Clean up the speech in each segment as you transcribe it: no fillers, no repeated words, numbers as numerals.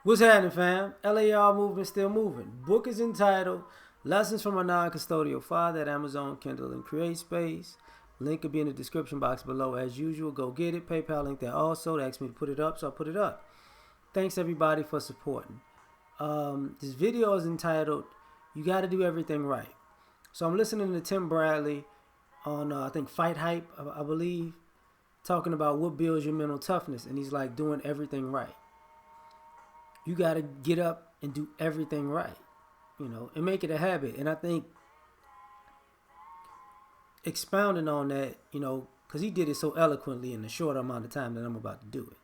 What's happening, fam? L.A.R. movement still moving. Book is entitled Lessons from a Non-Custodial Father at Amazon, Kindle, and Create Space. Link will be in the description box below as usual. Go get it. PayPal link there also. They asked me to put it up, so I put it up. Thanks everybody for supporting. This video is entitled You Gotta Do Everything Right. So I'm listening to Tim Bradley on, I think, Fight Hype, I believe, talking about what builds your mental toughness. And he's like doing everything right. You got to get up and do everything right, and make it a habit. And I think expounding on that, because he did it so eloquently in the short amount of time that I'm about to do it.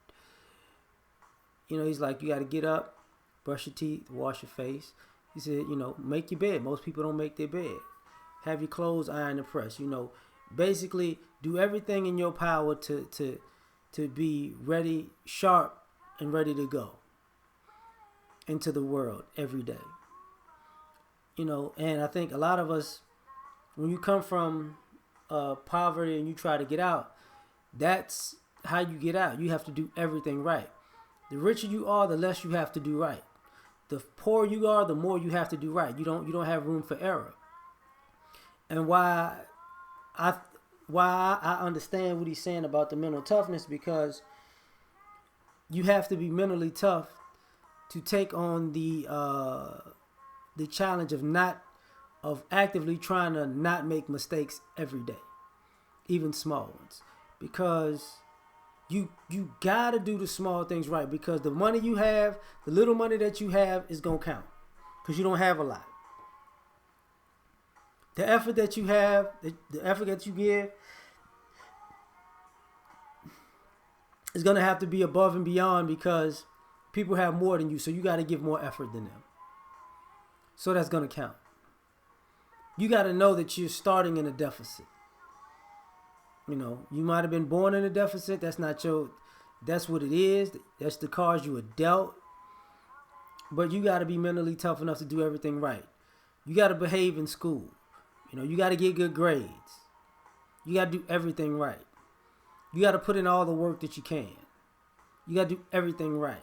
He's like, you got to get up, brush your teeth, wash your face. He said, make your bed. Most people don't make their bed. Have your clothes ironed and pressed. Basically do everything in your power to be ready, sharp, and ready to go into the world every day. And I think a lot of us, when you come from poverty and you try to get out, that's how you get out. You have to do everything right. The richer you are, the less you have to do right. The poorer you are, the more you have to do right. You don't have room for error. And why I understand what he's saying about the mental toughness, because you have to be mentally tough to take on the challenge of actively trying to not make mistakes every day, even small ones, because you gotta do the small things right, because the money you have, the little money that you have, is gonna count, because you don't have a lot. The effort that you have, the effort that you give, is gonna have to be above and beyond, because people have more than you, so you got to give more effort than them. So that's going to count. You got to know that you're starting in a deficit. You might have been born in a deficit. That's what it is. That's the cards you were dealt. But you got to be mentally tough enough to do everything right. You got to behave in school. You got to get good grades. You got to do everything right. You got to put in all the work that you can. You got to do everything right.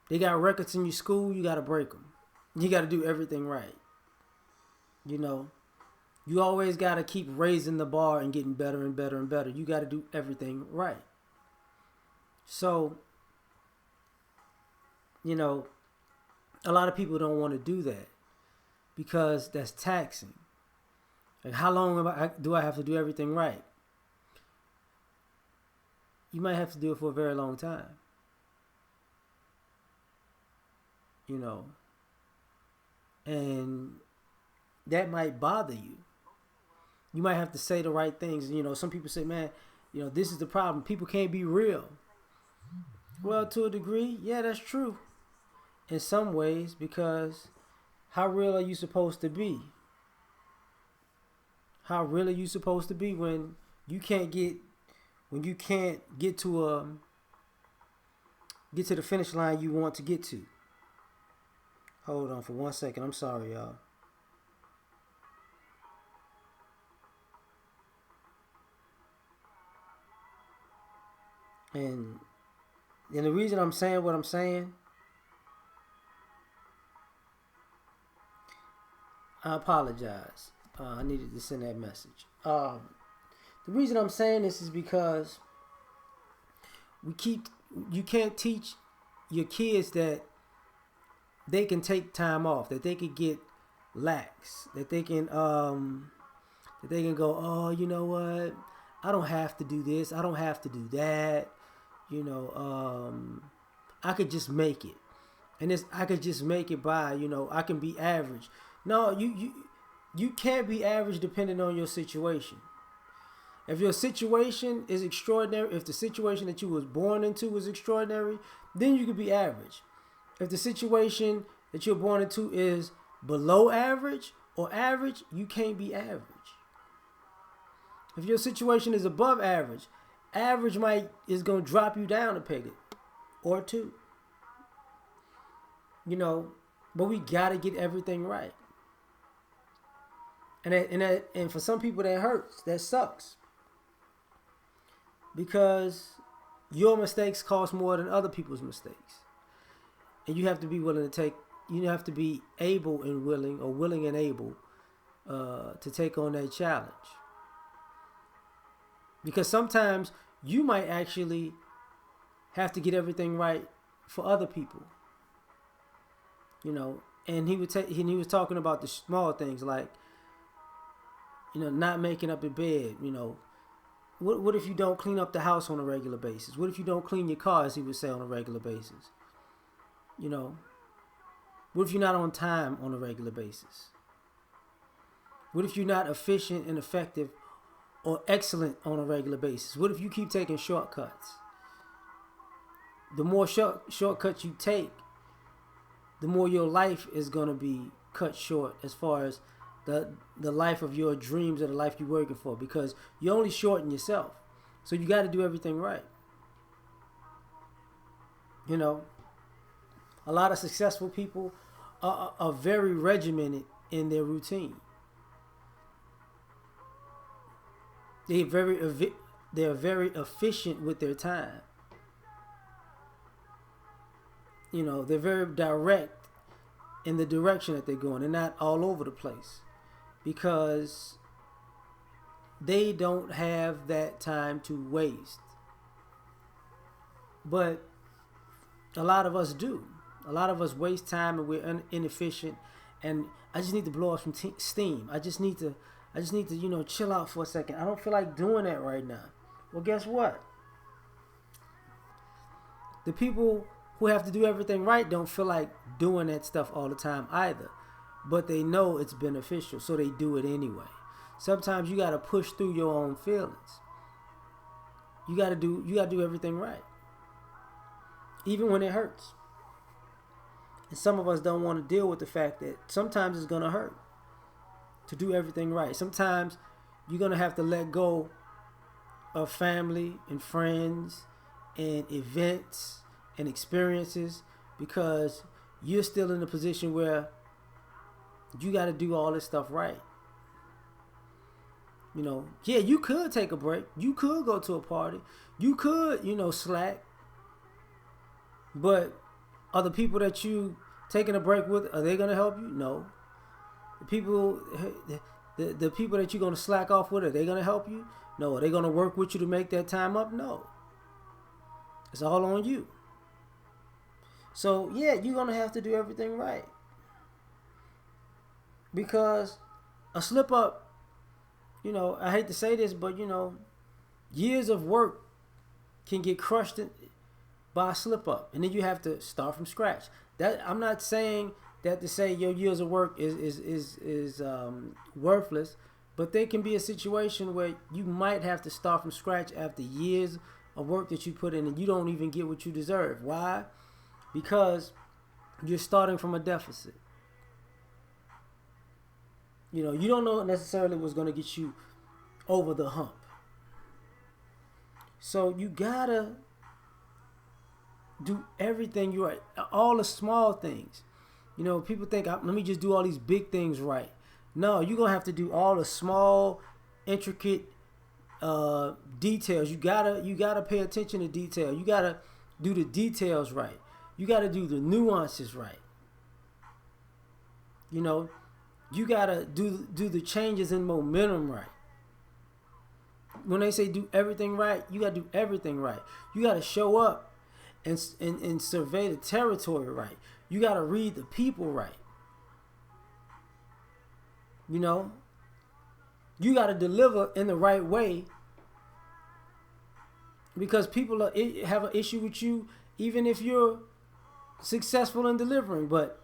They got records in your school, you got to break them. You got to do everything right. You always got to keep raising the bar and getting better and better and better. You got to do everything right. So, a lot of people don't want to do that because that's taxing. Like, how long do I have to do everything right? You might have to do it for a very long time. And that might bother you. You might have to say the right things. Some people say, man, this is the problem. People can't be real. Well, to a degree, yeah, that's true. In some ways, because how real are you supposed to be? How real are you supposed to be when you can't get to the finish line you want to get to? Hold on for 1 second. I'm sorry, y'all. And the reason I'm saying what I'm saying, I apologize. I needed to send that message. The reason I'm saying this is because you can't teach your kids that they can take time off, that they can get lax, that they can go, oh, you know what? I don't have to do this. I don't have to do that. I could just make it, and I could just make it by, I can be average. No, you can't be average depending on your situation. If your situation is extraordinary, if the situation that you was born into was extraordinary, then you could be average. If the situation that you're born into is below average or average, you can't be average. If your situation is above average, average is going to drop you down a peg or two. But we got to get everything right. And for some people that hurts, that sucks. Because your mistakes cost more than other people's mistakes. and you have to be willing to take. You have to be able and willing, or willing and able, to take on that challenge. Because sometimes you might actually have to get everything right for other people. You know, and he was talking about the small things, like, you know, not making up your bed. You know, what if you don't clean up the house on a regular basis? What if you don't clean your car, as he would say, on a regular basis? You know, what if you're not on time on a regular basis? What if you're not efficient and effective or excellent on a regular basis? What if you keep taking shortcuts? The more shortcuts you take, the more your life is going to be cut short, as far as the life of your dreams or the life you're working for, because you only shorten yourself. So you got to do everything right. You know, a lot of successful people are very regimented in their routine. They're very efficient with their time. You know, they're very direct in the direction that they're going. They're not all over the place, because they don't have that time to waste. But a lot of us do. A lot of us waste time, and we're inefficient. And I just need to blow off some steam. I just need to, you know, chill out for a second. I don't feel like doing that right now. Well, guess what? The people who have to do everything right don't feel like doing that stuff all the time either. But they know it's beneficial, so they do it anyway. Sometimes you got to push through your own feelings. You got to do everything right, even when it hurts. And some of us don't want to deal with the fact that sometimes it's going to hurt to do everything right. Sometimes you're going to have to let go of family and friends and events and experiences, because you're still in a position where you got to do all this stuff right. You know, yeah, you could take a break. You could go to a party. You could, you know, slack. But are the people that you taking a break with, are they going to help you? No. The people that you're going to slack off with, are they going to help you? No. Are they going to work with you to make that time up? No. It's all on you. So, yeah, you're going to have to do everything right. Because a slip up, you know, I hate to say this, but, you know, years of work can get crushed by a slip up. And then you have to start from scratch. That, I'm not saying that to say your years of work is worthless, but there can be a situation where you might have to start from scratch after years of work that you put in, and you don't even get what you deserve. Why? Because you're starting from a deficit. You know, you don't know necessarily what's going to get you over the hump. So you gotta do everything you right. All the small things. You know, people think, let me just do all these big things right. No, you're going to have to do all the small, intricate details. You gotta pay attention to detail. You gotta do the details right. You gotta do the nuances right. You know, you gotta do the changes in momentum right. When they say do everything right, you gotta do everything right. You gotta show up and survey the territory right. You gotta read the people right. You know, you gotta deliver in the right way, because people have an issue with you even if you're successful in delivering. But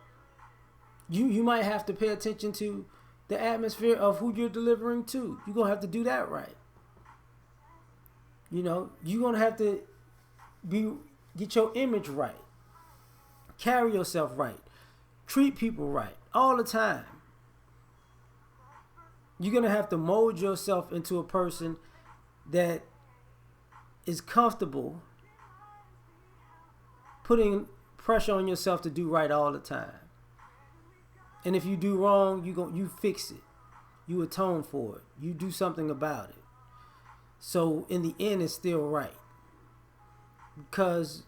you might have to pay attention to the atmosphere of who you're delivering to. You're gonna have to do that right. You know, you're gonna have to get your image right, carry yourself right, treat people right all the time. You're gonna have to mold yourself into a person that is comfortable putting pressure on yourself to do right all the time. And if you do wrong, you fix it. You atone for it. You do something about it. So in the end, it's still right. Because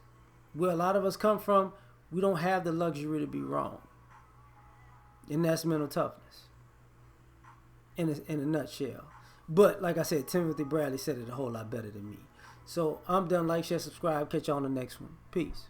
where a lot of us come from, We don't have the luxury to be wrong. And that's mental toughness in a nutshell. But like I said, Timothy Bradley said it a whole lot better than me. So I'm done. Like, share, subscribe. Catch you on the next one. Peace.